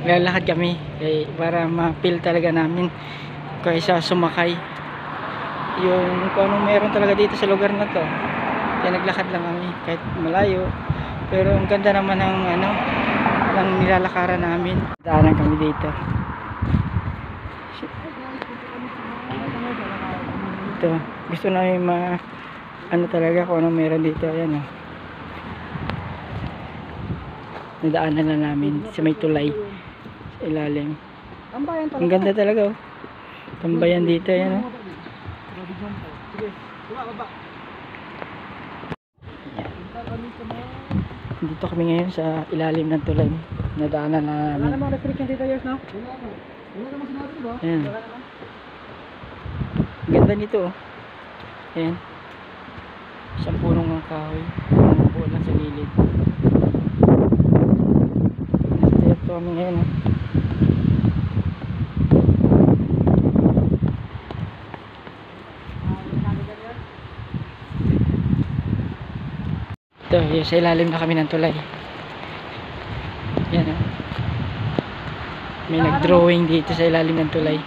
Lalakad kami para ma-feel talaga namin kaysa sumakay yung kung anong meron talaga dito sa lugar na to. Kaya naglakad lang kami kahit malayo, pero ang ganda naman ng ng nilalakaran namin. Daanan kami dito. Ito, gusto namin talaga kung anong meron dito. Ayan, nadaanan na namin sa may tulay sa ilalim. Ang ganda talaga, tambayan dito. Ayan, dito kami ngayon sa ilalim ng tulay. Nadaanan na namin. Ayan, ganda nito. Ayan, isang punong ng kahoy, umupo lang sa gilid. Ito kami ngayon. Ito, sa ilalim na kami ng tulay. Yan, may nag-drawing dito sa ilalim ng tulay.